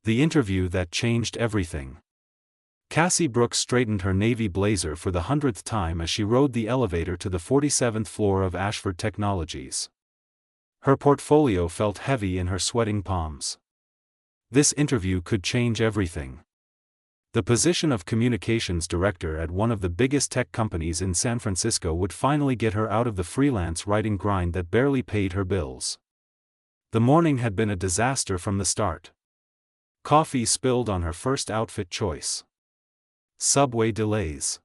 The interview that changed everything. Cassie Brooks straightened her navy blazer for the 100th time as she rode the elevator to the 47th floor of Ashford Technologies. Her portfolio felt heavy in her sweating palms. This interview could change everything. The position of communications director at one of the biggest tech companies in San Francisco would finally get her out of the freelance writing grind that barely paid her bills. The morning had been a disaster from the start. Coffee spilled on her first outfit choice. Subway delays.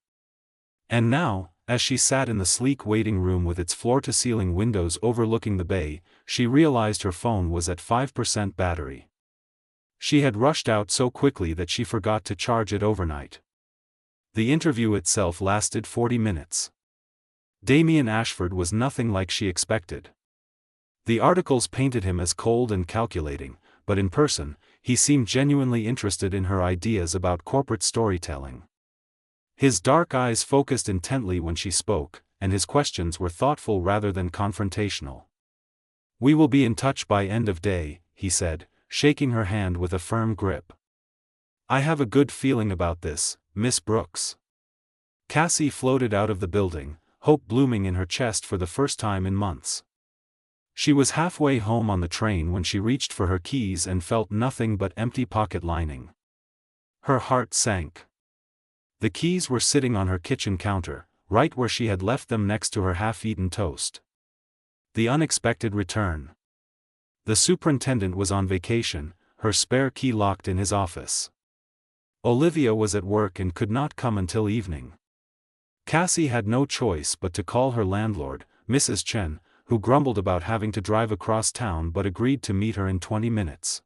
And now, as she sat in the sleek waiting room with its floor-to-ceiling windows overlooking the bay, she realized her phone was at 5% battery. She had rushed out so quickly that she forgot to charge it overnight. The interview itself lasted 40 minutes. Damien Ashford was nothing like she expected. The articles painted him as cold and calculating, but in person, he seemed genuinely interested in her ideas about corporate storytelling. His dark eyes focused intently when she spoke, and his questions were thoughtful rather than confrontational. "We will be in touch by end of day," he said, shaking her hand with a firm grip. "I have a good feeling about this, Miss Brooks." Cassie floated out of the building, hope blooming in her chest for the first time in months. She was halfway home on the train when she reached for her keys and felt nothing but empty pocket lining. Her heart sank. The keys were sitting on her kitchen counter, right where she had left them next to her half-eaten toast. The unexpected return. The superintendent was on vacation, her spare key locked in his office. Olivia was at work and could not come until evening. Cassie had no choice but to call her landlord, Mrs. Chen, who grumbled about having to drive across town but agreed to meet her in 20 minutes.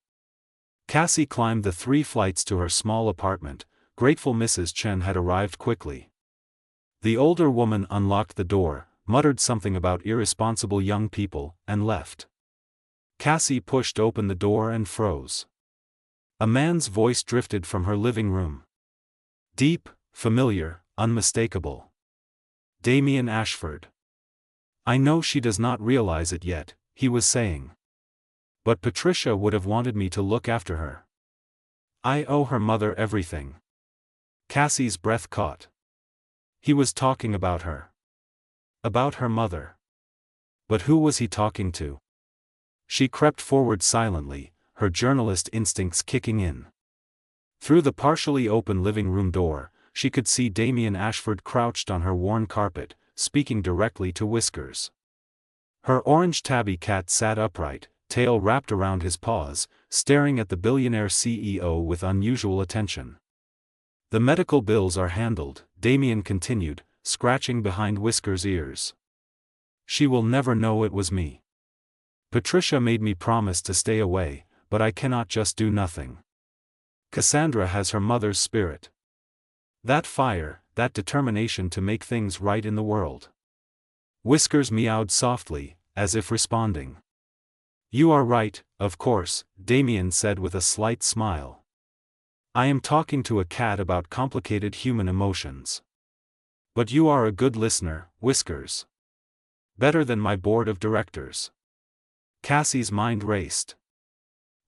Cassie climbed the 3 flights to her small apartment, grateful Mrs. Chen had arrived quickly. The older woman unlocked the door, muttered something about irresponsible young people, and left. Cassie pushed open the door and froze. A man's voice drifted from her living room. Deep, familiar, unmistakable. Damien Ashford. "I know she does not realize it yet," he was saying. "But Patricia would have wanted me to look after her. I owe her mother everything." Cassie's breath caught. He was talking about her. About her mother. But who was he talking to? She crept forward silently, her journalist instincts kicking in. Through the partially open living room door, she could see Damien Ashford crouched on her worn carpet, speaking directly to Whiskers. Her orange tabby cat sat upright, tail wrapped around his paws, staring at the billionaire CEO with unusual attention. "The medical bills are handled," Damien continued, scratching behind Whiskers' ears. "She will never know it was me. Patricia made me promise to stay away, but I cannot just do nothing. Cassandra has her mother's spirit. That fire, that determination to make things right in the world." Whiskers meowed softly, as if responding. "You are right, of course," Damien said with a slight smile. "I am talking to a cat about complicated human emotions. But you are a good listener, Whiskers. Better than my board of directors." Cassie's mind raced.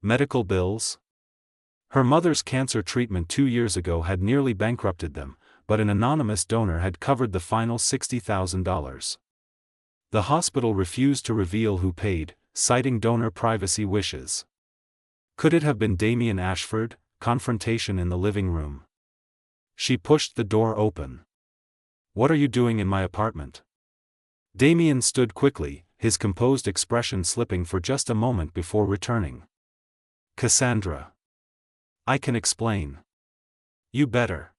Medical bills? Her mother's cancer treatment 2 years ago had nearly bankrupted them, but an anonymous donor had covered the final $60,000. The hospital refused to reveal who paid, citing donor privacy wishes. Could it have been Damien Ashford? Confrontation in the living room. She pushed the door open. "What are you doing in my apartment?" Damien stood quickly, his composed expression slipping for just a moment before returning. "Cassandra. I can explain." "You better."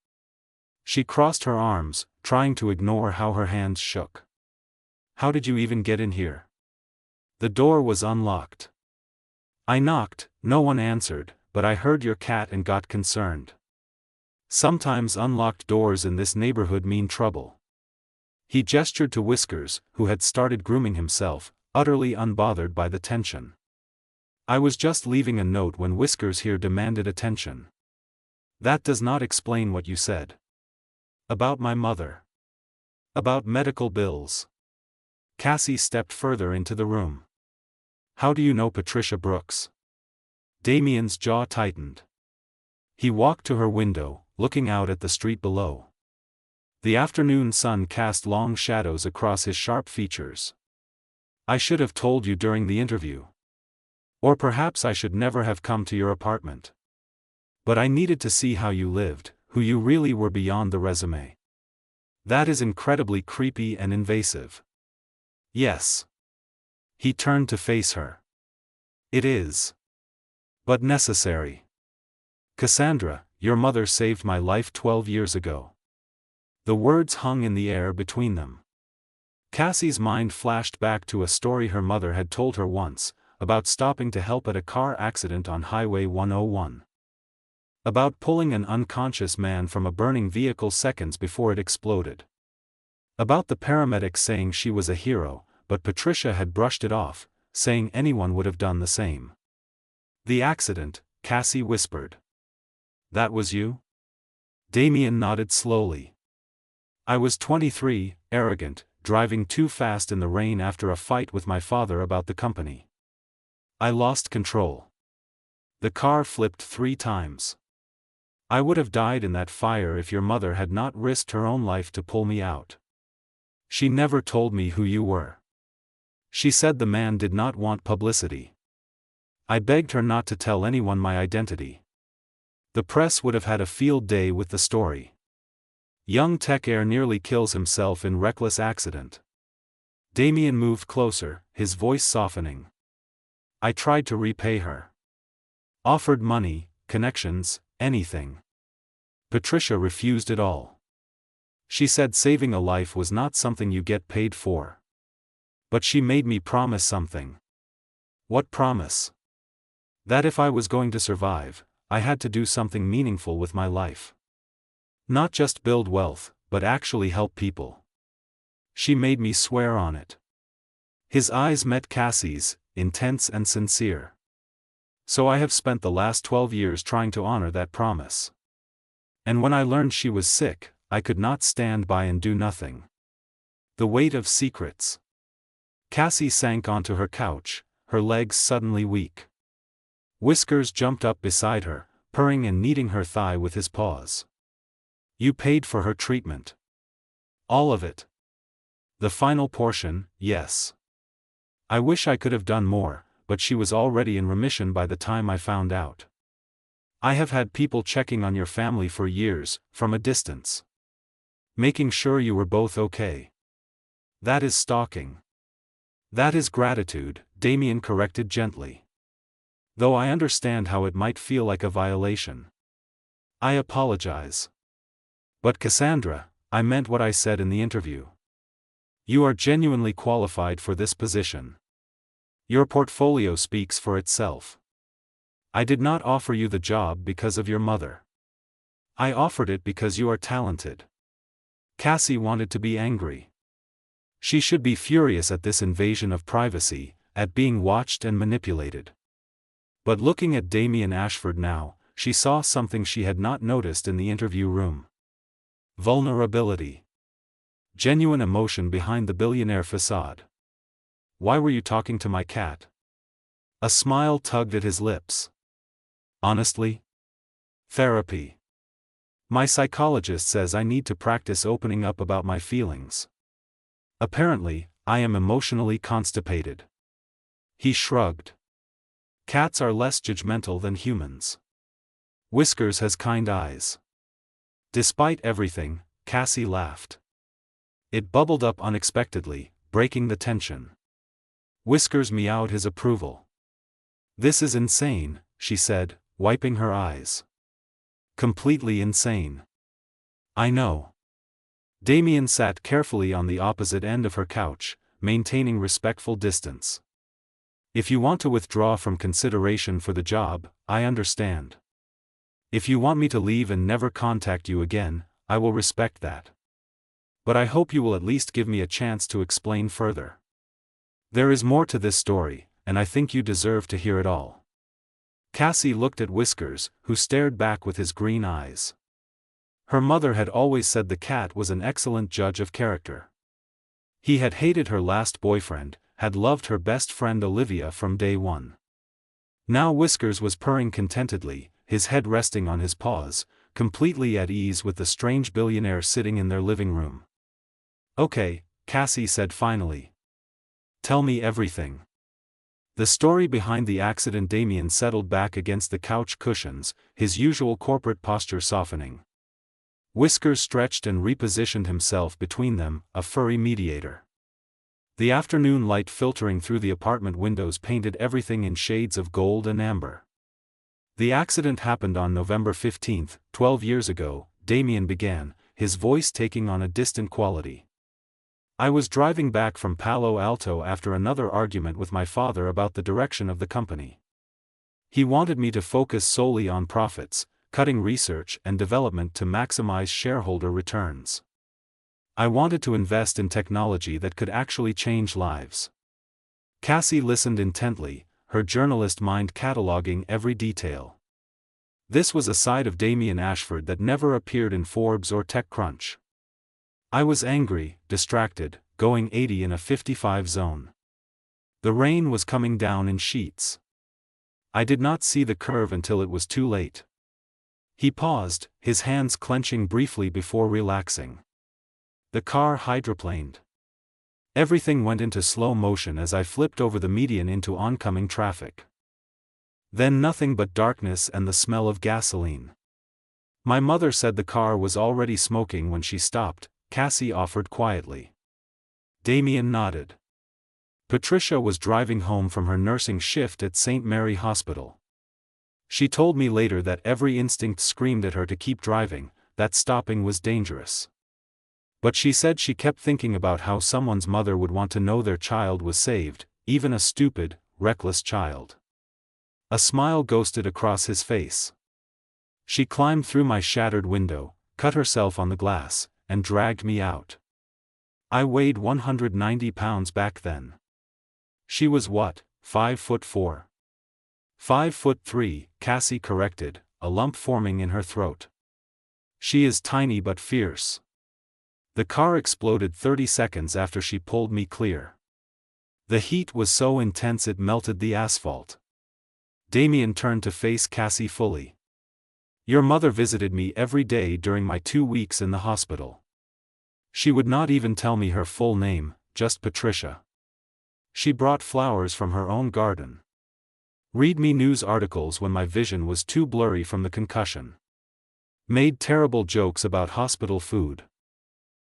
She crossed her arms, trying to ignore how her hands shook. "How did you even get in here?" "The door was unlocked. I knocked, no one answered, but I heard your cat and got concerned. Sometimes unlocked doors in this neighborhood mean trouble." He gestured to Whiskers, who had started grooming himself, utterly unbothered by the tension. "I was just leaving a note when Whiskers here demanded attention." "That does not explain what you said." "About my mother. About medical bills." Cassie stepped further into the room. "How do you know Patricia Brooks?" Damien's jaw tightened. He walked to her window, looking out at the street below. The afternoon sun cast long shadows across his sharp features. "I should have told you during the interview. Or perhaps I should never have come to your apartment. But I needed to see how you lived, who you really were beyond the resume. That is incredibly creepy and invasive." "Yes." He turned to face her. "It is. But necessary. Cassandra, your mother saved my life 12 years ago." The words hung in the air between them. Cassie's mind flashed back to a story her mother had told her once, about stopping to help at a car accident on Highway 101. About pulling an unconscious man from a burning vehicle seconds before it exploded. About the paramedics saying she was a hero, but Patricia had brushed it off, saying anyone would have done the same. "The accident," Cassie whispered. "That was you?" Damien nodded slowly. "I was 23, arrogant, driving too fast in the rain after a fight with my father about the company. I lost control. The car flipped 3 times. I would have died in that fire if your mother had not risked her own life to pull me out. She never told me who you were. She said the man did not want publicity. I begged her not to tell anyone my identity. The press would have had a field day with the story. Young tech heir nearly kills himself in reckless accident." Damien moved closer, his voice softening. "I tried to repay her. Offered money, connections, anything. Patricia refused it all. She said saving a life was not something you get paid for. But she made me promise something." "What promise?" "That if I was going to survive, I had to do something meaningful with my life. Not just build wealth, but actually help people. She made me swear on it." His eyes met Cassie's, intense and sincere. "So I have spent the last 12 years trying to honor that promise. And when I learned she was sick, I could not stand by and do nothing." The weight of secrets. Cassie sank onto her couch, her legs suddenly weak. Whiskers jumped up beside her, purring and kneading her thigh with his paws. "You paid for her treatment." "All of it." "The final portion, yes. I wish I could have done more, but she was already in remission by the time I found out. I have had people checking on your family for years, from a distance. Making sure you were both okay." "That is stalking." "That is gratitude," Damien corrected gently. "Though I understand how it might feel like a violation. I apologize. But Cassandra, I meant what I said in the interview. You are genuinely qualified for this position. Your portfolio speaks for itself. I did not offer you the job because of your mother. I offered it because you are talented." Cassie wanted to be angry. She should be furious at this invasion of privacy, at being watched and manipulated. But looking at Damien Ashford now, she saw something she had not noticed in the interview room. Vulnerability. Genuine emotion behind the billionaire facade. "Why were you talking to my cat?" A smile tugged at his lips. "Honestly? Therapy. My psychologist says I need to practice opening up about my feelings. Apparently, I am emotionally constipated." He shrugged. "Cats are less judgmental than humans. Whiskers has kind eyes." Despite everything, Cassie laughed. It bubbled up unexpectedly, breaking the tension. Whiskers meowed his approval. "This is insane," she said, wiping her eyes. "Completely insane." "I know." Damien sat carefully on the opposite end of her couch, maintaining respectful distance. "If you want to withdraw from consideration for the job, I understand. If you want me to leave and never contact you again, I will respect that. But I hope you will at least give me a chance to explain further. There is more to this story, and I think you deserve to hear it all." Cassie looked at Whiskers, who stared back with his green eyes. Her mother had always said the cat was an excellent judge of character. He had hated her last boyfriend, had loved her best friend Olivia from day one. Now Whiskers was purring contentedly, his head resting on his paws, completely at ease with the strange billionaire sitting in their living room. "Okay," Cassie said finally. "Tell me everything." The story behind the accident. Damien settled back against the couch cushions, his usual corporate posture softening. Whiskers stretched and repositioned himself between them, a furry mediator. The afternoon light filtering through the apartment windows painted everything in shades of gold and amber. "The accident happened on November 15, 12 years ago," Damien began, his voice taking on a distant quality. "I was driving back from Palo Alto after another argument with my father about the direction of the company. He wanted me to focus solely on profits, cutting research and development to maximize shareholder returns. I wanted to invest in technology that could actually change lives." Cassie listened intently, her journalist mind cataloging every detail. This was a side of Damien Ashford that never appeared in Forbes or TechCrunch. "I was angry, distracted, going 80 in a 55 zone. The rain was coming down in sheets. I did not see the curve until it was too late." He paused, his hands clenching briefly before relaxing. "The car hydroplaned. Everything went into slow motion as I flipped over the median into oncoming traffic. Then nothing but darkness and the smell of gasoline. My mother said the car was already smoking when she stopped," Cassie offered quietly. Damien nodded. "Patricia was driving home from her nursing shift at St. Mary Hospital. She told me later that every instinct screamed at her to keep driving, that stopping was dangerous. But she said she kept thinking about how someone's mother would want to know their child was saved, even a stupid, reckless child." A smile ghosted across his face. "She climbed through my shattered window, cut herself on the glass, and dragged me out. I weighed 190 pounds back then. She was what, 5'4"? 5'3", Cassie corrected, a lump forming in her throat. "She is tiny but fierce. The car exploded 30 seconds after she pulled me clear. The heat was so intense it melted the asphalt." Damien turned to face Cassie fully. "Your mother visited me every day during my 2 weeks in the hospital. She would not even tell me her full name, just Patricia. She brought flowers from her own garden. Read me news articles when my vision was too blurry from the concussion. Made terrible jokes about hospital food."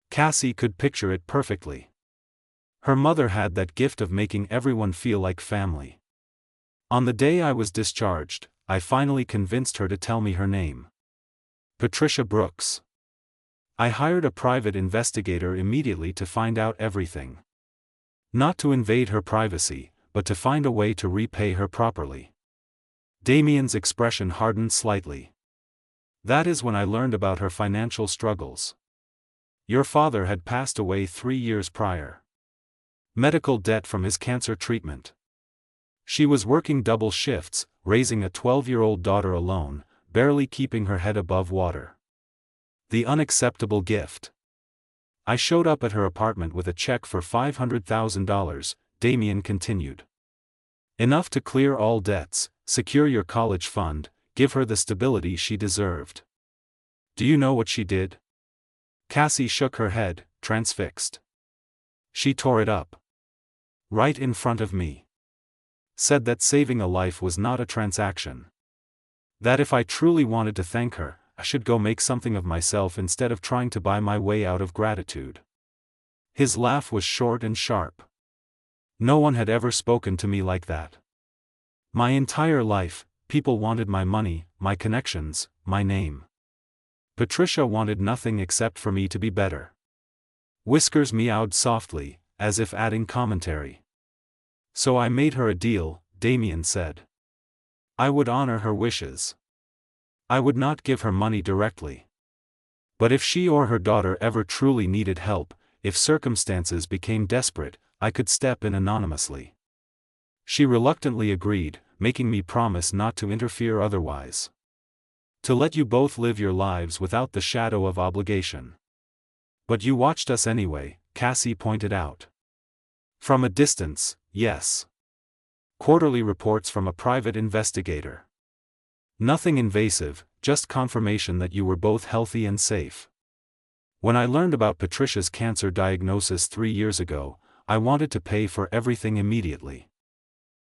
Cassie could picture it perfectly. Her mother had that gift of making everyone feel like family. "On the day I was discharged, I finally convinced her to tell me her name. Patricia Brooks. I hired a private investigator immediately to find out everything. Not to invade her privacy, but to find a way to repay her properly." Damien's expression hardened slightly. "That is when I learned about her financial struggles. Your father had passed away 3 years prior. Medical debt from his cancer treatment. She was working double shifts, raising a 12-year-old daughter alone, barely keeping her head above water. The unacceptable gift. I showed up at her apartment with a check for $500,000, Damien continued. Enough to clear all debts, secure your college fund, give her the stability she deserved. Do you know what she did?" Cassie shook her head, transfixed. "She tore it up. Right in front of me. Said that saving a life was not a transaction. That if I truly wanted to thank her, I should go make something of myself instead of trying to buy my way out of gratitude." His laugh was short and sharp. "No one had ever spoken to me like that. My entire life, people wanted my money, my connections, my name. Patricia wanted nothing except for me to be better." Whiskers meowed softly, as if adding commentary. "So I made her a deal," Damien said. "I would honor her wishes. I would not give her money directly. But if she or her daughter ever truly needed help, if circumstances became desperate, I could step in anonymously. She reluctantly agreed, making me promise not to interfere otherwise. To let you both live your lives without the shadow of obligation. But you watched us anyway," Cassie pointed out. "From a distance, yes. Quarterly reports from a private investigator. Nothing invasive, just confirmation that you were both healthy and safe. When I learned about Patricia's cancer diagnosis 3 years ago, I wanted to pay for everything immediately.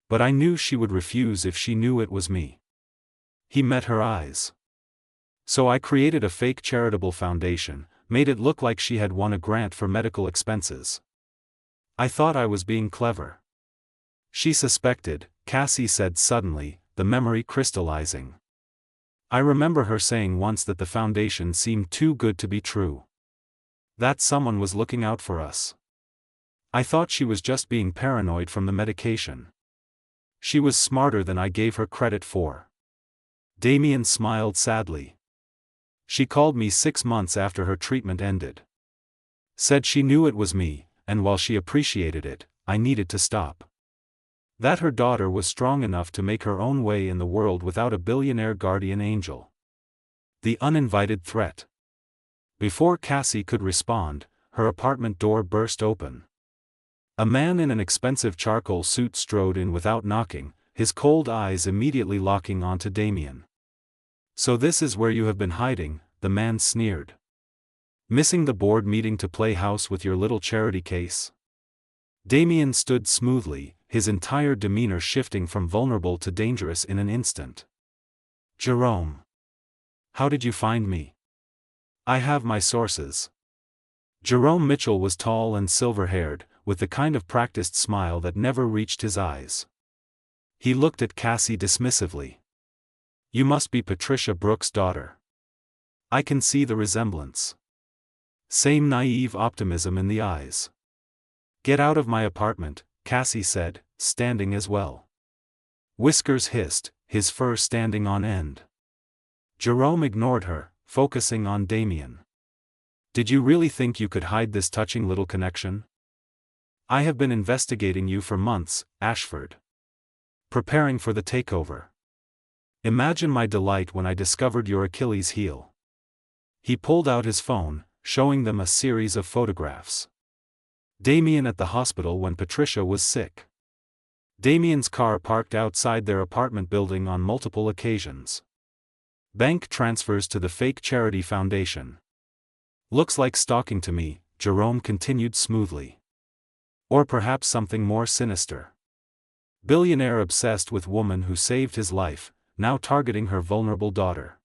But I knew she would refuse if she knew it was me. He met her eyes. So I created a fake charitable foundation, made it look like she had won a grant for medical expenses. I thought I was being clever. She suspected, Cassie said suddenly, the memory crystallizing. I remember her saying once that the foundation seemed too good to be true. That someone was looking out for us. I thought she was just being paranoid from the medication. She was smarter than I gave her credit for. Damien smiled sadly. She called me 6 months after her treatment ended. Said she knew it was me, and while she appreciated it, I needed to stop. That her daughter was strong enough to make her own way in the world without a billionaire guardian angel. The uninvited threat. Before Cassie could respond, her apartment door burst open. A man in an expensive charcoal suit strode in without knocking, his cold eyes immediately locking onto Damien. So this is where you have been hiding, the man sneered. Missing the board meeting to play house with your little charity case? Damien stood smoothly, his entire demeanor shifting from vulnerable to dangerous in an instant. Jerome. How did you find me? I have my sources. Jerome Mitchell was tall and silver-haired, with the kind of practiced smile that never reached his eyes. He looked at Cassie dismissively. You must be Patricia Brooks' daughter. I can see the resemblance. Same naive optimism in the eyes. Get out of my apartment, Cassie said, standing as well. Whiskers hissed, his fur standing on end. Jerome ignored her, focusing on Damien. Did you really think you could hide this touching little connection? I have been investigating you for months, Ashford. Preparing for the takeover. Imagine my delight when I discovered your Achilles heel. He pulled out his phone, showing them a series of photographs. Damien at the hospital when Patricia was sick. Damien's car parked outside their apartment building on multiple occasions. Bank transfers to the fake charity foundation. Looks like stalking to me, Jerome continued smoothly. Or perhaps something more sinister. Billionaire obsessed with woman who saved his life, now targeting her vulnerable daughter.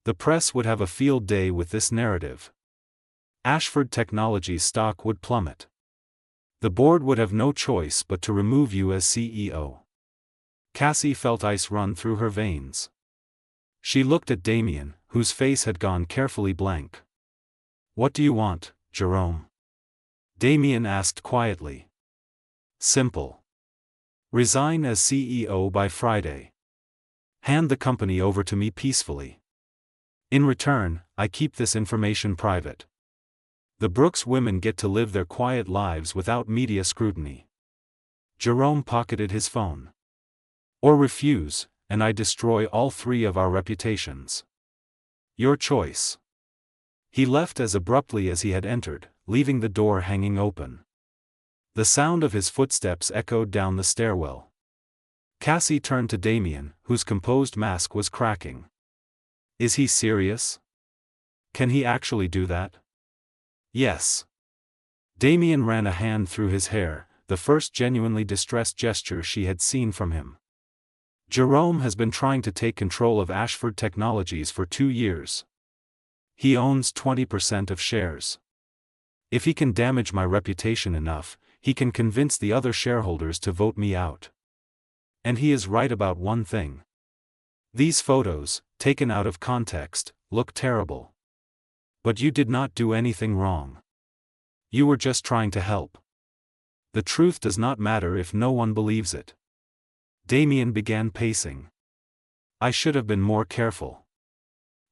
The press would have a field day with this narrative. Ashford Technologies stock would plummet. The board would have no choice but to remove you as CEO. Cassie felt ice run through her veins. She looked at Damien, whose face had gone carefully blank. What do you want, Jerome? Damien asked quietly. Simple. Resign as CEO by Friday. Hand the company over to me peacefully. In return, I keep this information private. The Brooks women get to live their quiet lives without media scrutiny. Jerome pocketed his phone. Or refuse, and I destroy all 3 of our reputations. Your choice. He left as abruptly as he had entered, leaving the door hanging open. The sound of his footsteps echoed down the stairwell. Cassie turned to Damien, whose composed mask was cracking. Is he serious? Can he actually do that? Yes. Damien ran a hand through his hair, the first genuinely distressed gesture she had seen from him. Jerome has been trying to take control of Ashford Technologies for 2 years. He owns 20% of shares. If he can damage my reputation enough, he can convince the other shareholders to vote me out. And he is right about one thing. These photos, taken out of context, look terrible. But you did not do anything wrong. You were just trying to help. The truth does not matter if no one believes it. Damien began pacing. I should have been more careful.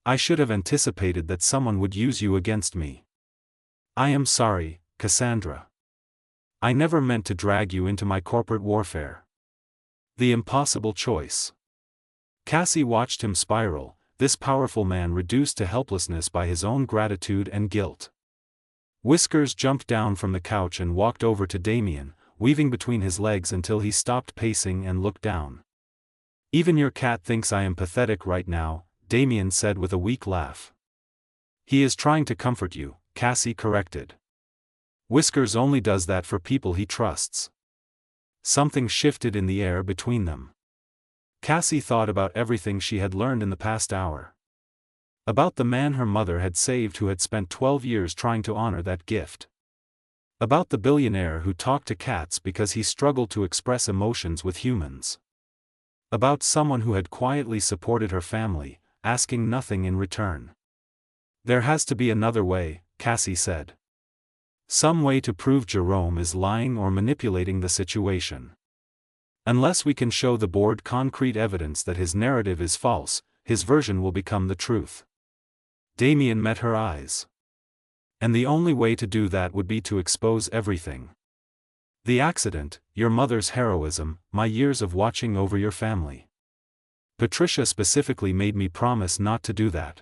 I should have anticipated that someone would use you against me. I am sorry, Cassandra. I never meant to drag you into my corporate warfare. The impossible choice. Cassie watched him spiral, this powerful man reduced to helplessness by his own gratitude and guilt. Whiskers jumped down from the couch and walked over to Damien, weaving between his legs until he stopped pacing and looked down. Even your cat thinks I am pathetic right now, Damien said with a weak laugh. He is trying to comfort you, Cassie corrected. Whiskers only does that for people he trusts. Something shifted in the air between them. Cassie thought about everything she had learned in the past hour. About the man her mother had saved who had spent 12 years trying to honor that gift. About the billionaire who talked to cats because he struggled to express emotions with humans. About someone who had quietly supported her family, asking nothing in return. There has to be another way, Cassie said. Some way to prove Jerome is lying or manipulating the situation. Unless we can show the board concrete evidence that his narrative is false, his version will become the truth. Damien met her eyes. And the only way to do that would be to expose everything. The accident, your mother's heroism, my years of watching over your family. Patricia specifically made me promise not to do that.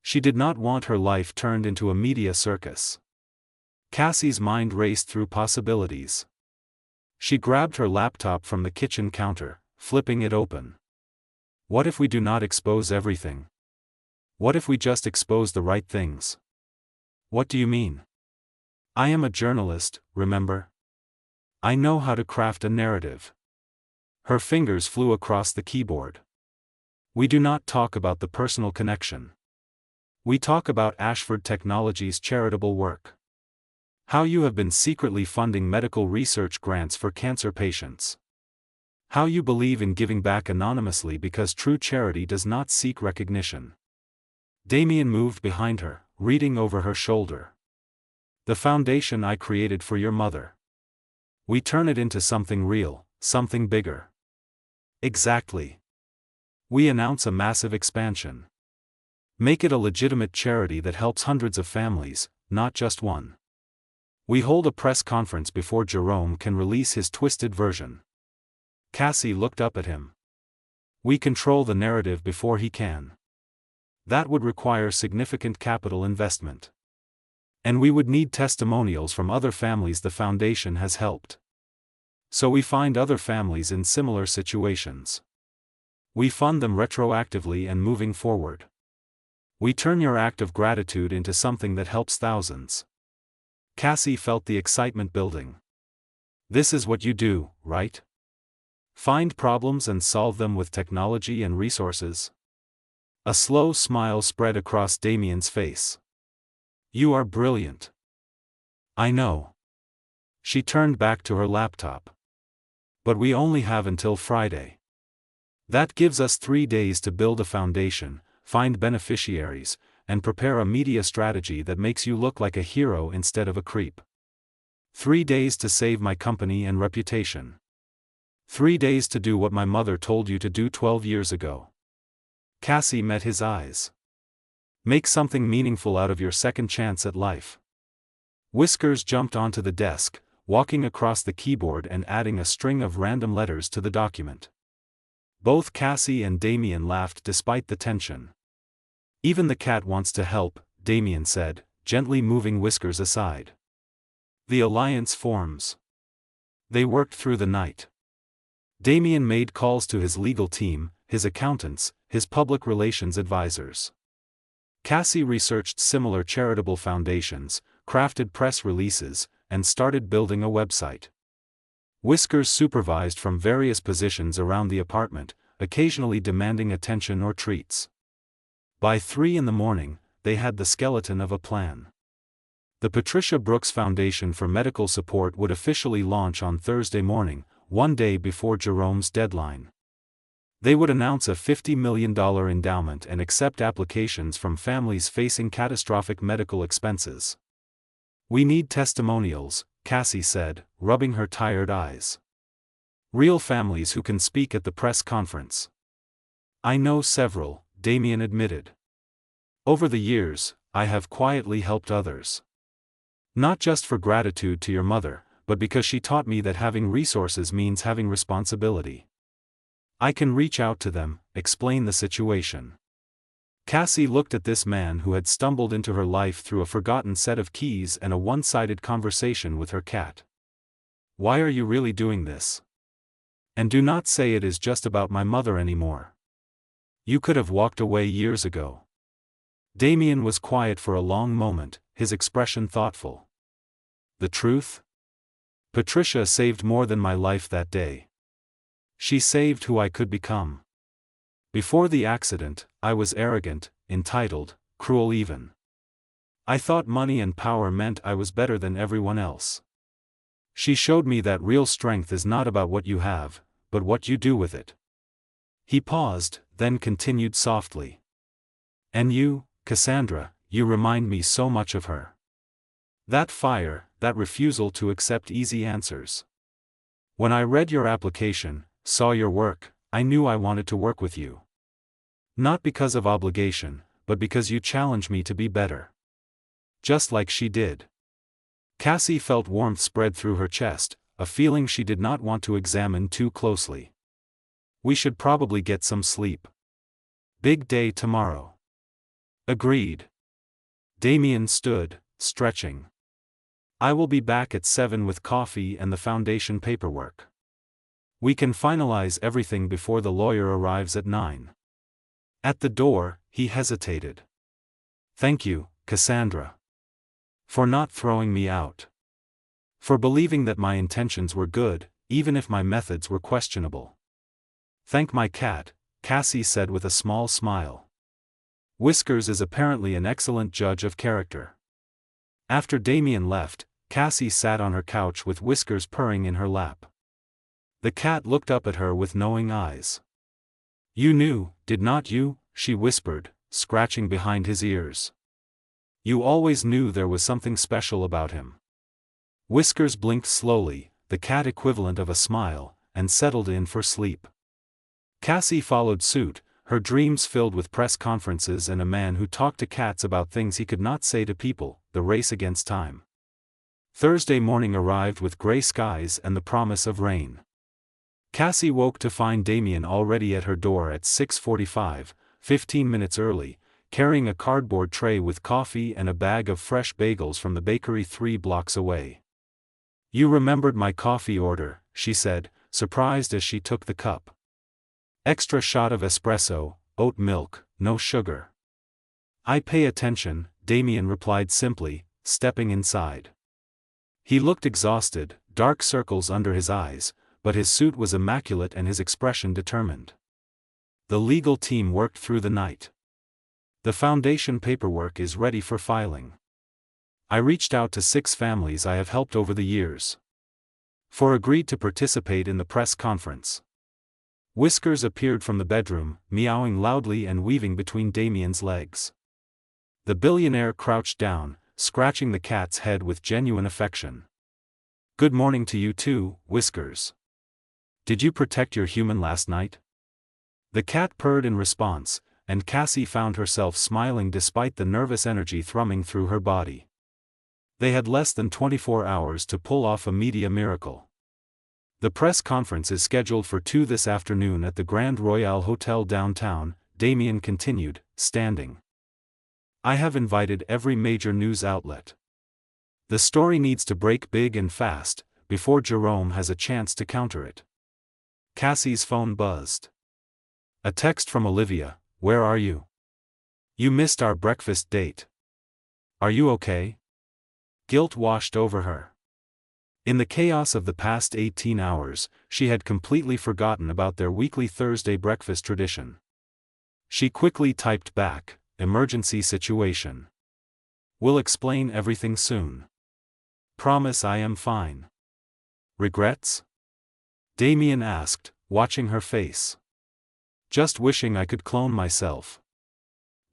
She did not want her life turned into a media circus. Cassie's mind raced through possibilities. She grabbed her laptop from the kitchen counter, flipping it open. What if we do not expose everything? What if we just expose the right things? What do you mean? I am a journalist, remember? I know how to craft a narrative. Her fingers flew across the keyboard. We do not talk about the personal connection. We talk about Ashford Technologies' charitable work. How you have been secretly funding medical research grants for cancer patients. How you believe in giving back anonymously because true charity does not seek recognition. Damien moved behind her, reading over her shoulder. The foundation I created for your mother. We turn it into something real, something bigger. Exactly. We announce a massive expansion. Make it a legitimate charity that helps hundreds of families, not just one. We hold a press conference before Jerome can release his twisted version. Cassie looked up at him. We control the narrative before he can. That would require significant capital investment. And we would need testimonials from other families the foundation has helped. So we find other families in similar situations. We fund them retroactively and moving forward. We turn your act of gratitude into something that helps thousands. Cassie felt the excitement building. This is what you do, right? Find problems and solve them with technology and resources. A slow smile spread across Damien's face. You are brilliant. I know. She turned back to her laptop. But we only have until Friday. That gives us 3 days to build a foundation, find beneficiaries, and prepare a media strategy that makes you look like a hero instead of a creep. 3 days to save my company and reputation. 3 days to do what my mother told you to do 12 years ago. Cassie met his eyes. Make something meaningful out of your second chance at life. Whiskers jumped onto the desk, walking across the keyboard and adding a string of random letters to the document. Both Cassie and Damien laughed despite the tension. Even the cat wants to help, Damien said, gently moving Whiskers aside. The alliance forms. They worked through the night. Damien made calls to his legal team, his accountants, his public relations advisors. Cassie researched similar charitable foundations, crafted press releases, and started building a website. Whiskers supervised from various positions around the apartment, occasionally demanding attention or treats. By 3 a.m, they had the skeleton of a plan. The Patricia Brooks Foundation for Medical Support would officially launch on Thursday morning, 1 day before Jerome's deadline. They would announce a $50 million endowment and accept applications from families facing catastrophic medical expenses. We need testimonials, Cassie said, rubbing her tired eyes. Real families who can speak at the press conference. I know several, Damien admitted. Over the years, I have quietly helped others. Not just for gratitude to your mother, but because she taught me that having resources means having responsibility. I can reach out to them, explain the situation. Cassie looked at this man who had stumbled into her life through a forgotten set of keys and a one-sided conversation with her cat. Why are you really doing this? And do not say it is just about my mother anymore. You could have walked away years ago. Damien was quiet for a long moment, his expression thoughtful. The truth? Patricia saved more than my life that day. She saved who I could become. Before the accident, I was arrogant, entitled, cruel even. I thought money and power meant I was better than everyone else. She showed me that real strength is not about what you have, but what you do with it. He paused, then continued softly. And you, Cassandra, you remind me so much of her. That fire, that refusal to accept easy answers. When I read your application, saw your work, I knew I wanted to work with you. Not because of obligation, but because you challenge me to be better. Just like she did. Cassie felt warmth spread through her chest, a feeling she did not want to examine too closely. We should probably get some sleep. Big day tomorrow. Agreed. Damien stood, stretching. I will be back at 7 with coffee and the foundation paperwork. We can finalize everything before the lawyer arrives at 9. At the door, he hesitated. Thank you, Cassandra. For not throwing me out. For believing that my intentions were good, even if my methods were questionable. Thank my cat, Cassie said with a small smile. Whiskers is apparently an excellent judge of character. After Damien left, Cassie sat on her couch with Whiskers purring in her lap. The cat looked up at her with knowing eyes. You knew, did not you? She whispered, scratching behind his ears. You always knew there was something special about him. Whiskers blinked slowly, the cat equivalent of a smile, and settled in for sleep. Cassie followed suit, her dreams filled with press conferences and a man who talked to cats about things he could not say to people, the race against time. Thursday morning arrived with gray skies and the promise of rain. Cassie woke to find Damien already at her door at 6:45, 15 minutes early, carrying a cardboard tray with coffee and a bag of fresh bagels from the bakery 3 blocks away. You remembered my coffee order, she said, surprised as she took the cup. Extra shot of espresso, oat milk, no sugar. I pay attention, Damien replied simply, stepping inside. He looked exhausted, dark circles under his eyes, but his suit was immaculate and his expression determined. The legal team worked through the night. The foundation paperwork is ready for filing. I reached out to 6 families I have helped over the years. 4 agreed to participate in the press conference. Whiskers appeared from the bedroom, meowing loudly and weaving between Damien's legs. The billionaire crouched down, scratching the cat's head with genuine affection. Good morning to you too, Whiskers. Did you protect your human last night? The cat purred in response, and Cassie found herself smiling despite the nervous energy thrumming through her body. They had less than 24 hours to pull off a media miracle. The press conference is scheduled for 2 this afternoon at the Grand Royale Hotel downtown, Damien continued, standing. I have invited every major news outlet. The story needs to break big and fast, before Jerome has a chance to counter it. Cassie's phone buzzed. A text from Olivia, where are you? You missed our breakfast date. Are you okay? Guilt washed over her. In the chaos of the past 18 hours, she had completely forgotten about their weekly Thursday breakfast tradition. She quickly typed back, emergency situation. We'll explain everything soon. Promise I am fine. Regrets? Damien asked, watching her face. Just wishing I could clone myself.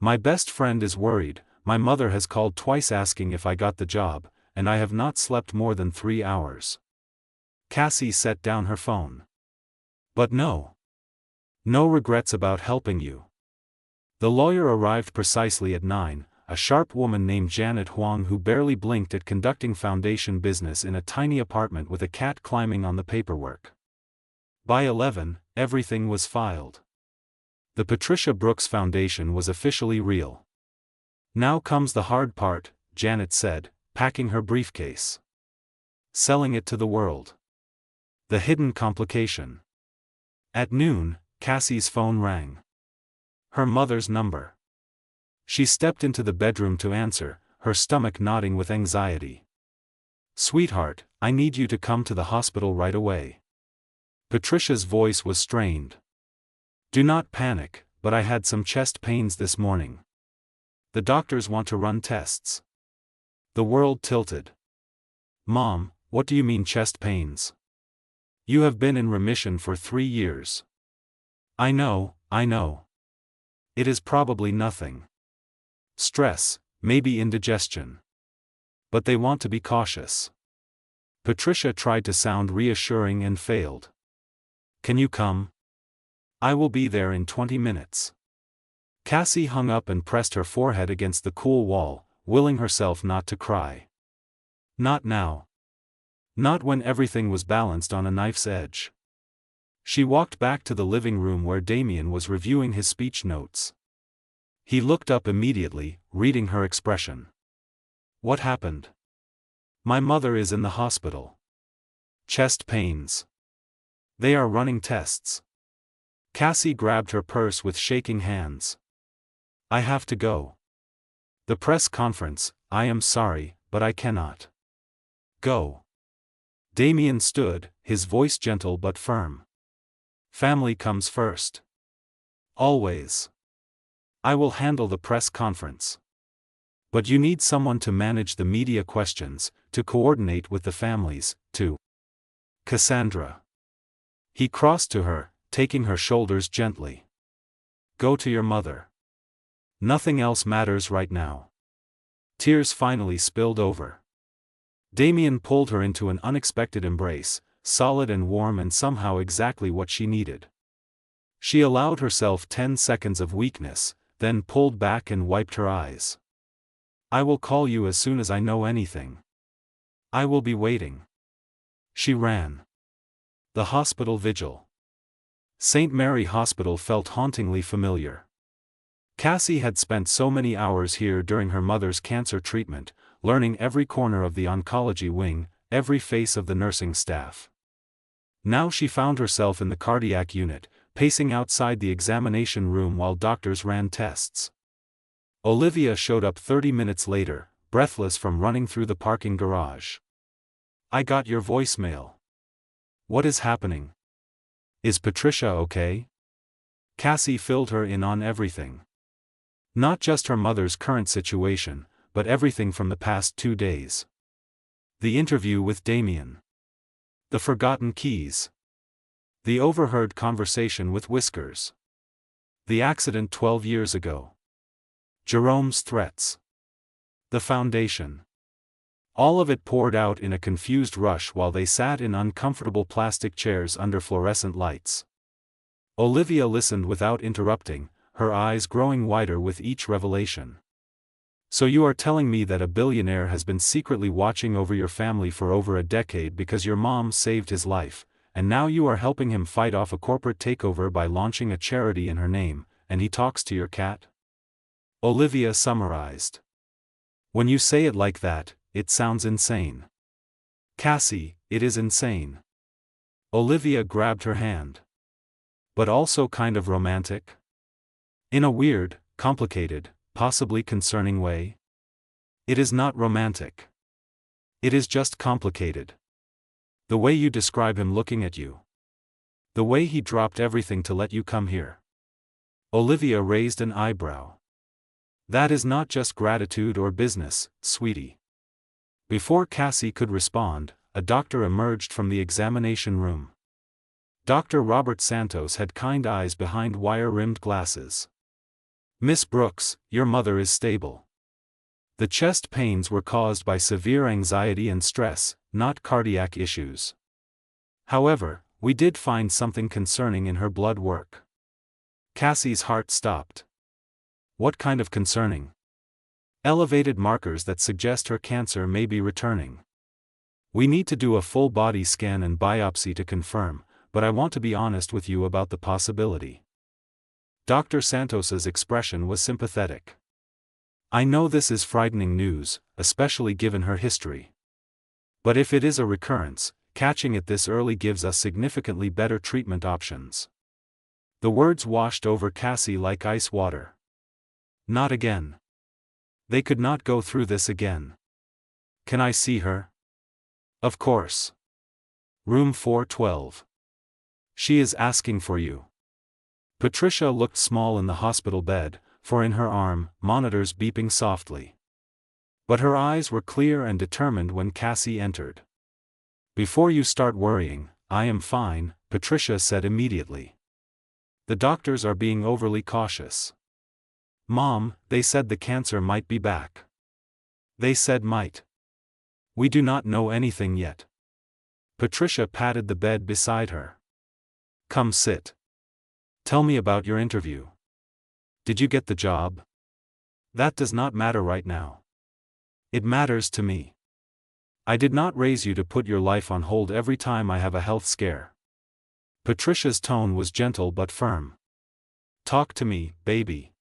My best friend is worried, my mother has called twice asking if I got the job, and I have not slept more than 3 hours. Cassie set down her phone. But no. No regrets about helping you. The lawyer arrived precisely at 9, a sharp woman named Janet Huang who barely blinked at conducting foundation business in a tiny apartment with a cat climbing on the paperwork. By 11, everything was filed. The Patricia Brooks Foundation was officially real. Now comes the hard part, Janet said, packing her briefcase. Selling it to the world. The hidden complication. At noon, Cassie's phone rang. Her mother's number. She stepped into the bedroom to answer, her stomach knotting with anxiety. "Sweetheart, I need you to come to the hospital right away." Patricia's voice was strained. "Do not panic, but I had some chest pains this morning. The doctors want to run tests." The world tilted. "Mom, what do you mean chest pains? You have been in remission for 3 years." I know. It is probably nothing. Stress, maybe indigestion. But they want to be cautious." Patricia tried to sound reassuring and failed. "Can you come? I will be there in 20 minutes. Cassie hung up and pressed her forehead against the cool wall, willing herself not to cry. Not now. Not when everything was balanced on a knife's edge. She walked back to the living room where Damien was reviewing his speech notes. He looked up immediately, reading her expression. "What happened?" "My mother is in the hospital. Chest pains. They are running tests." Cassie grabbed her purse with shaking hands. "I have to go. The press conference, I am sorry, but I cannot." "Go." Damien stood, his voice gentle but firm. "Family comes first. Always. I will handle the press conference. But you need someone to manage the media questions, to coordinate with the families, to..." "Cassandra." He crossed to her, taking her shoulders gently. "Go to your mother. Nothing else matters right now." Tears finally spilled over. Damien pulled her into an unexpected embrace, solid and warm and somehow exactly what she needed. She allowed herself 10 seconds of weakness, then pulled back and wiped her eyes. "I will call you as soon as I know anything. I will be waiting." She ran. The hospital vigil. St. Mary Hospital felt hauntingly familiar. Cassie had spent so many hours here during her mother's cancer treatment, learning every corner of the oncology wing, every face of the nursing staff. Now she found herself in the cardiac unit, pacing outside the examination room while doctors ran tests. Olivia showed up 30 minutes later, breathless from running through the parking garage. "I got your voicemail. What is happening? Is Patricia okay?" Cassie filled her in on everything. Not just her mother's current situation, but everything from the past 2 days. The interview with Damien. The forgotten keys. The overheard conversation with Whiskers. The accident 12 years ago. Jerome's threats. The foundation. All of it poured out in a confused rush while they sat in uncomfortable plastic chairs under fluorescent lights. Olivia listened without interrupting, her eyes growing wider with each revelation. "So you are telling me that a billionaire has been secretly watching over your family for over a decade because your mom saved his life, and now you are helping him fight off a corporate takeover by launching a charity in her name, and he talks to your cat?" Olivia summarized. "When you say it like that, it sounds insane." "Cassie, it is insane." Olivia grabbed her hand. "But also kind of romantic? In a weird, complicated, possibly concerning way? It is not romantic. It is just complicated. The way you describe him looking at you. The way he dropped everything to let you come here." Olivia raised an eyebrow. "That is not just gratitude or business, sweetie." Before Cassie could respond, a doctor emerged from the examination room. Dr. Robert Santos had kind eyes behind wire-rimmed glasses. "Miss Brooks, your mother is stable. The chest pains were caused by severe anxiety and stress, not cardiac issues. However, we did find something concerning in her blood work." Cassie's heart stopped. "What kind of concerning?" "Elevated markers that suggest her cancer may be returning. We need to do a full body scan and biopsy to confirm, but I want to be honest with you about the possibility." Dr. Santos's expression was sympathetic. "I know this is frightening news, especially given her history. But if it is a recurrence, catching it this early gives us significantly better treatment options." The words washed over Cassie like ice water. Not again. They could not go through this again. Can I see her? Of course. Room 412. She is asking for you. Patricia looked small in the hospital bed, for in her arm, monitors beeping softly. But her eyes were clear and determined when Cassie entered. Before you start worrying, I am fine, Patricia said immediately. The doctors are being overly cautious. Mom, they said the cancer might be back. They said might. We do not know anything yet. Patricia patted the bed beside her. Come sit. Tell me about your interview. Did you get the job? That does not matter right now. It matters to me. I did not raise you to put your life on hold every time I have a health scare. Patricia's tone was gentle but firm. Talk to me, baby.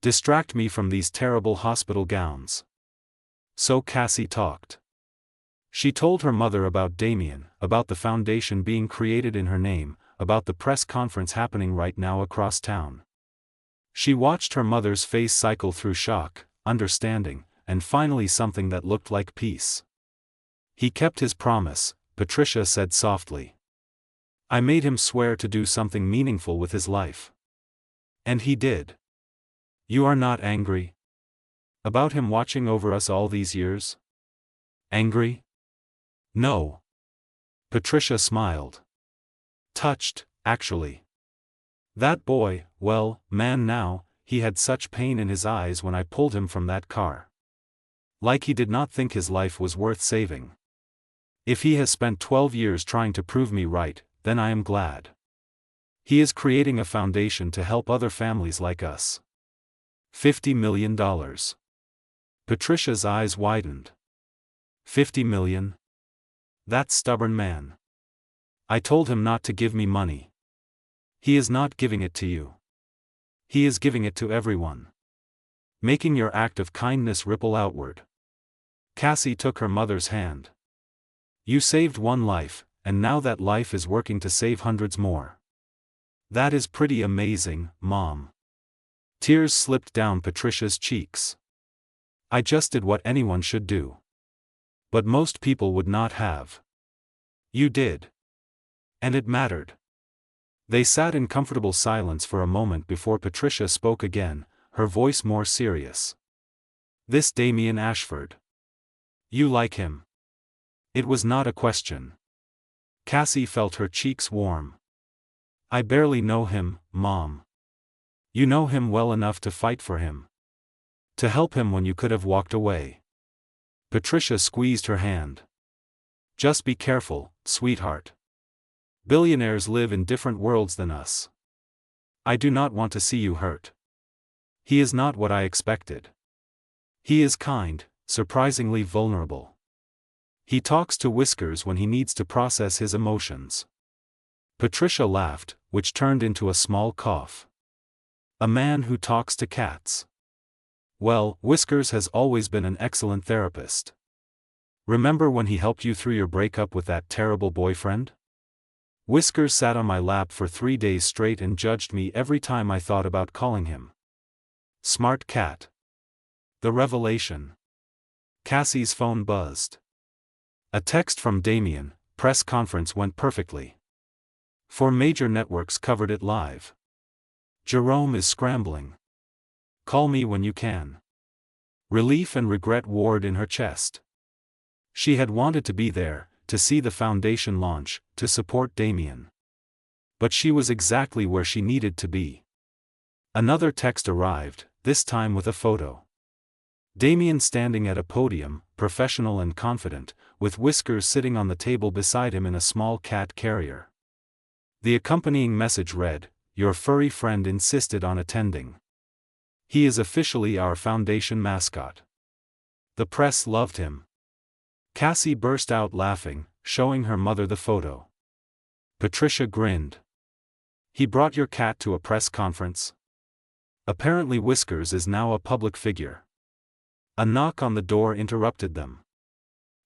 Distract me from these terrible hospital gowns. So Cassie talked. She told her mother about Damien, about the foundation being created in her name, about the press conference happening right now across town. She watched her mother's face cycle through shock, understanding, and finally something that looked like peace. He kept his promise, Patricia said softly. I made him swear to do something meaningful with his life. And he did. You are not angry? About him watching over us all these years? Angry? No. Patricia smiled. Touched, actually. That boy, well, man now, he had such pain in his eyes when I pulled him from that car. Like he did not think his life was worth saving. If he has spent 12 years trying to prove me right, then I am glad. He is creating a foundation to help other families like us. $50 million. Patricia's eyes widened. 50 million? That stubborn man. I told him not to give me money. He is not giving it to you. He is giving it to everyone. Making your act of kindness ripple outward. Cassie took her mother's hand. You saved one life, and now that life is working to save hundreds more. That is pretty amazing, Mom. Tears slipped down Patricia's cheeks. I just did what anyone should do. But most people would not have. You did. And it mattered. They sat in comfortable silence for a moment before Patricia spoke again, her voice more serious. This Damien Ashford. You like him? It was not a question. Cassie felt her cheeks warm. I barely know him, Mom. You know him well enough to fight for him. To help him when you could have walked away. Patricia squeezed her hand. Just be careful, sweetheart. Billionaires live in different worlds than us. I do not want to see you hurt. He is not what I expected. He is kind, surprisingly vulnerable. He talks to Whiskers when he needs to process his emotions. Patricia laughed, which turned into a small cough. A man who talks to cats. Well, Whiskers has always been an excellent therapist. Remember when he helped you through your breakup with that terrible boyfriend? Whiskers sat on my lap for 3 days straight and judged me every time I thought about calling him. Smart cat. The revelation. Cassie's phone buzzed. A text from Damien, press conference went perfectly. 4 major networks covered it live. Jerome is scrambling. Call me when you can. Relief and regret warred in her chest. She had wanted to be there, to see the foundation launch, to support Damien. But she was exactly where she needed to be. Another text arrived, this time with a photo. Damien standing at a podium, professional and confident, with Whiskers sitting on the table beside him in a small cat carrier. The accompanying message read, "Your furry friend insisted on attending. He is officially our foundation mascot." The press loved him. Cassie burst out laughing, showing her mother the photo. Patricia grinned. He brought your cat to a press conference? Apparently Whiskers is now a public figure. A knock on the door interrupted them.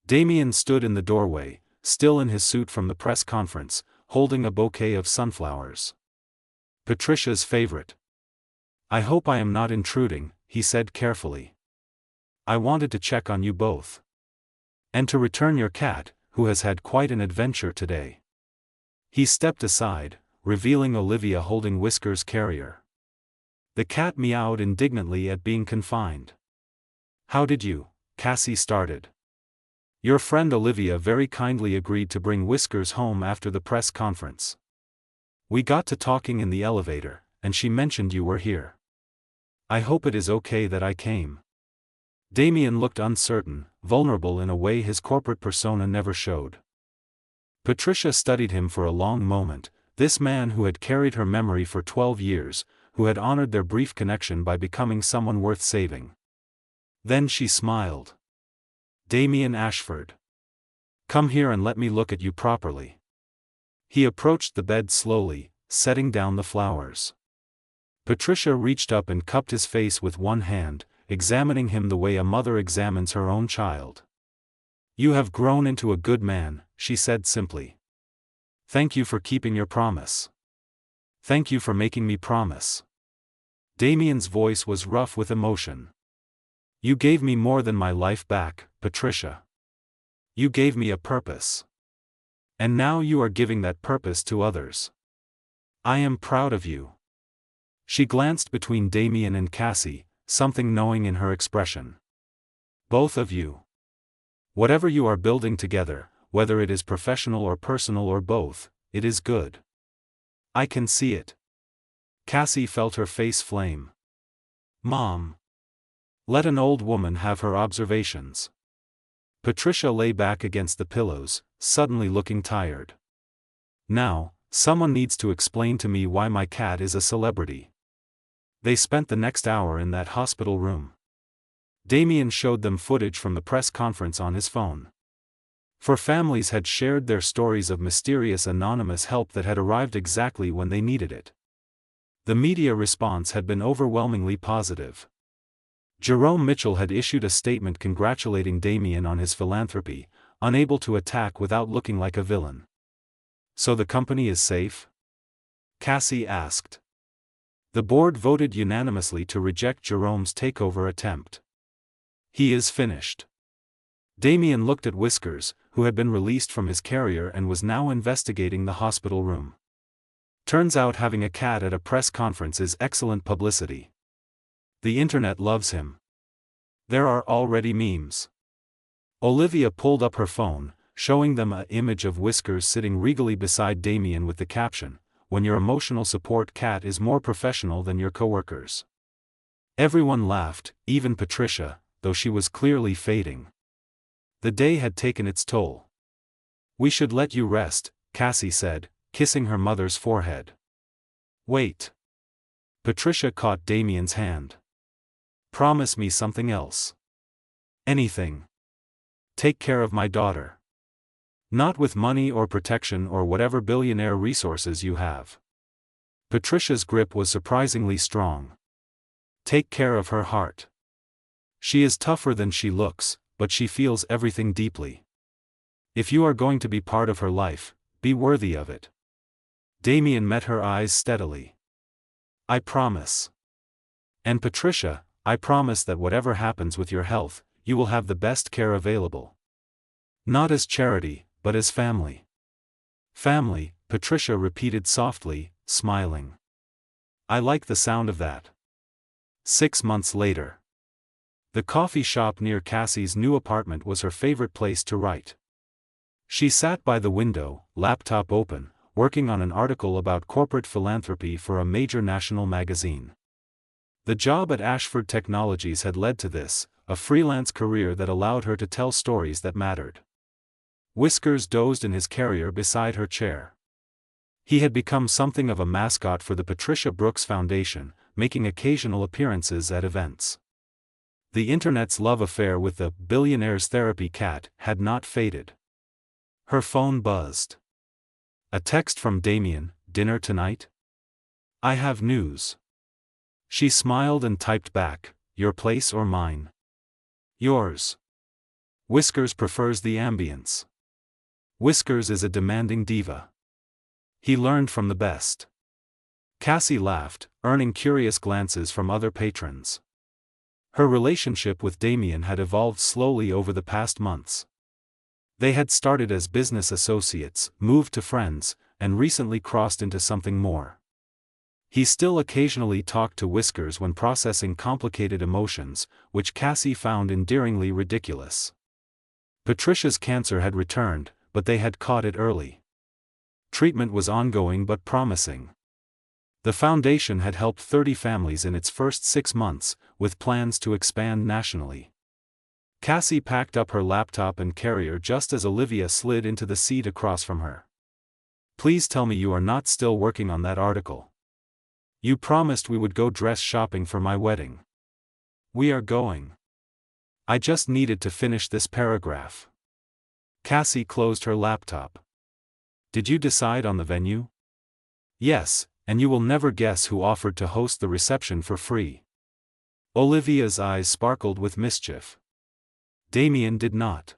Damien stood in the doorway, still in his suit from the press conference, holding a bouquet of sunflowers. Patricia's favorite. I hope I am not intruding, he said carefully. I wanted to check on you both. And to return your cat, who has had quite an adventure today. He stepped aside, revealing Olivia holding Whisker's carrier. The cat meowed indignantly at being confined. How did you? Cassie started. Your friend Olivia very kindly agreed to bring Whiskers home after the press conference. We got to talking in the elevator, and she mentioned you were here. I hope it is okay that I came. Damien looked uncertain, vulnerable in a way his corporate persona never showed. Patricia studied him for a long moment, this man who had carried her memory for 12 years, who had honored their brief connection by becoming someone worth saving. Then she smiled. Damien Ashford. Come here and let me look at you properly. He approached the bed slowly, setting down the flowers. Patricia reached up and cupped his face with one hand, examining him the way a mother examines her own child. You have grown into a good man, she said simply. Thank you for keeping your promise. Thank you for making me promise. Damien's voice was rough with emotion. You gave me more than my life back, Patricia. You gave me a purpose. And now you are giving that purpose to others. I am proud of you. She glanced between Damien and Cassie, something knowing in her expression. Both of you. Whatever you are building together, whether it is professional or personal or both, it is good. I can see it. Cassie felt her face flame. Mom. Let an old woman have her observations. Patricia lay back against the pillows, suddenly looking tired. Now, someone needs to explain to me why my cat is a celebrity. They spent the next hour in that hospital room. Damien showed them footage from the press conference on his phone. For families had shared their stories of mysterious anonymous help that had arrived exactly when they needed it. The media response had been overwhelmingly positive. Jerome Mitchell had issued a statement congratulating Damien on his philanthropy, unable to attack without looking like a villain. So the company is safe? Cassie asked. The board voted unanimously to reject Jerome's takeover attempt. He is finished. Damien looked at Whiskers, who had been released from his carrier and was now investigating the hospital room. Turns out having a cat at a press conference is excellent publicity. The internet loves him. There are already memes. Olivia pulled up her phone, showing them an image of Whiskers sitting regally beside Damien with the caption, "When your emotional support cat is more professional than your coworkers." Everyone laughed, even Patricia, though she was clearly fading. The day had taken its toll. We should let you rest, Cassie said, kissing her mother's forehead. Wait. Patricia caught Damien's hand. Promise me something else. Anything. Take care of my daughter. Not with money or protection or whatever billionaire resources you have. Patricia's grip was surprisingly strong. Take care of her heart. She is tougher than she looks, but she feels everything deeply. If you are going to be part of her life, be worthy of it. Damien met her eyes steadily. I promise. And Patricia, I promise that whatever happens with your health, you will have the best care available. Not as charity, but as family. Family, Patricia repeated softly, smiling. I like the sound of that. 6 months later. The coffee shop near Cassie's new apartment was her favorite place to write. She sat by the window, laptop open, working on an article about corporate philanthropy for a major national magazine. The job at Ashford Technologies had led to this, a freelance career that allowed her to tell stories that mattered. Whiskers dozed in his carrier beside her chair. He had become something of a mascot for the Patricia Brooks Foundation, making occasional appearances at events. The internet's love affair with the Billionaire's therapy cat had not faded. Her phone buzzed. A text from Damien, dinner tonight? I have news. She smiled and typed back, your place or mine? Yours. Whiskers prefers the ambience. Whiskers is a demanding diva. He learned from the best. Cassie laughed, earning curious glances from other patrons. Her relationship with Damien had evolved slowly over the past months. They had started as business associates, moved to friends, and recently crossed into something more. He still occasionally talked to Whiskers when processing complicated emotions, which Cassie found endearingly ridiculous. Patricia's cancer had returned, but they had caught it early. Treatment was ongoing but promising. The foundation had helped 30 families in its first 6 months, with plans to expand nationally. Cassie packed up her laptop and carrier just as Olivia slid into the seat across from her. "Please tell me you are not still working on that article. You promised we would go dress shopping for my wedding." "We are going. I just needed to finish this paragraph." Cassie closed her laptop. "Did you decide on the venue?" "Yes, and you will never guess who offered to host the reception for free." Olivia's eyes sparkled with mischief. Damien did not.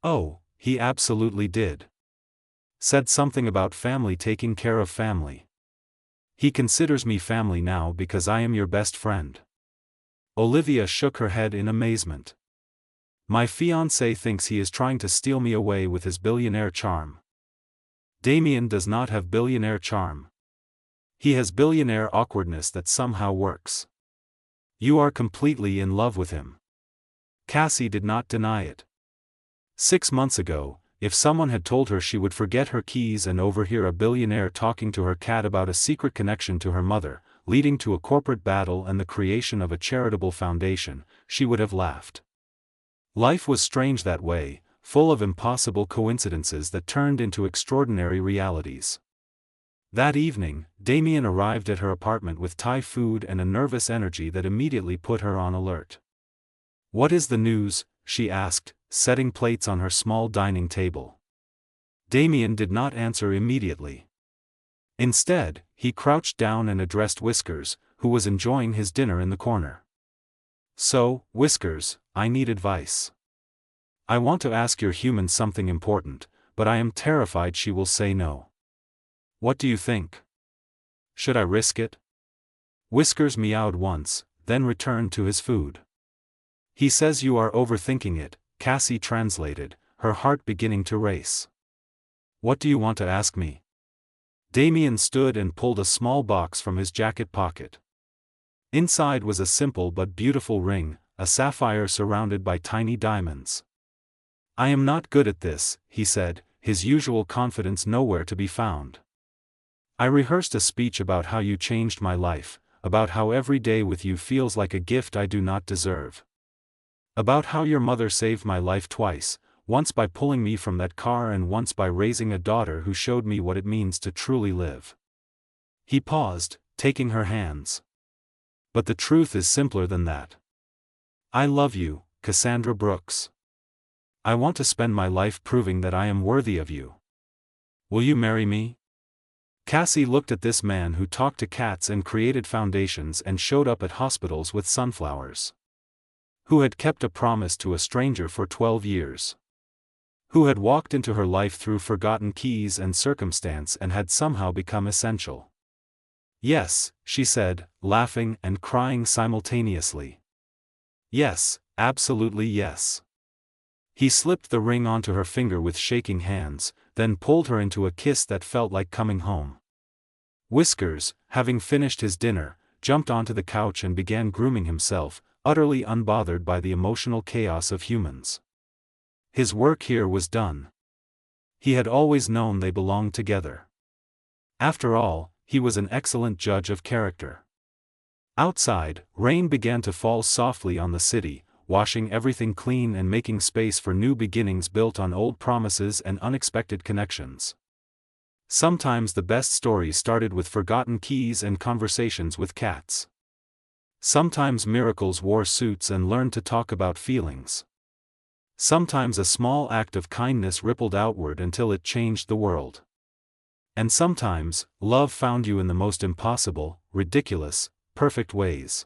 "Oh, he absolutely did. Said something about family taking care of family. He considers me family now because I am your best friend." Olivia shook her head in amazement. "My fiancé thinks he is trying to steal me away with his billionaire charm." "Damien does not have billionaire charm. He has billionaire awkwardness that somehow works. You are completely in love with him." Cassie did not deny it. 6 months ago, if someone had told her she would forget her keys and overhear a billionaire talking to her cat about a secret connection to her mother, leading to a corporate battle and the creation of a charitable foundation, she would have laughed. Life was strange that way, full of impossible coincidences that turned into extraordinary realities. That evening, Damien arrived at her apartment with Thai food and a nervous energy that immediately put her on alert. "What is the news?" she asked, setting plates on her small dining table. Damien did not answer immediately. Instead, he crouched down and addressed Whiskers, who was enjoying his dinner in the corner. "So, Whiskers, I need advice. I want to ask your human something important, but I am terrified she will say no. What do you think? Should I risk it?" Whiskers meowed once, then returned to his food. "He says you are overthinking it," Cassie translated, her heart beginning to race. "What do you want to ask me?" Damien stood and pulled a small box from his jacket pocket. Inside was a simple but beautiful ring, a sapphire surrounded by tiny diamonds. "I am not good at this," he said, his usual confidence nowhere to be found. "I rehearsed a speech about how you changed my life, about how every day with you feels like a gift I do not deserve. About how your mother saved my life twice, once by pulling me from that car and once by raising a daughter who showed me what it means to truly live." He paused, taking her hands. "But the truth is simpler than that. I love you, Cassandra Brooks. I want to spend my life proving that I am worthy of you. Will you marry me?" Cassie looked at this man who talked to cats and created foundations and showed up at hospitals with sunflowers. Who had kept a promise to a stranger for 12 years. Who had walked into her life through forgotten keys and circumstance and had somehow become essential. "Yes," she said, laughing and crying simultaneously. "Yes, absolutely yes." He slipped the ring onto her finger with shaking hands, then pulled her into a kiss that felt like coming home. Whiskers, having finished his dinner, jumped onto the couch and began grooming himself, utterly unbothered by the emotional chaos of humans. His work here was done. He had always known they belonged together. After all, he was an excellent judge of character. Outside, rain began to fall softly on the city, washing everything clean and making space for new beginnings built on old promises and unexpected connections. Sometimes the best stories started with forgotten keys and conversations with cats. Sometimes miracles wore suits and learned to talk about feelings. Sometimes a small act of kindness rippled outward until it changed the world. And sometimes, love found you in the most impossible, ridiculous, perfect ways.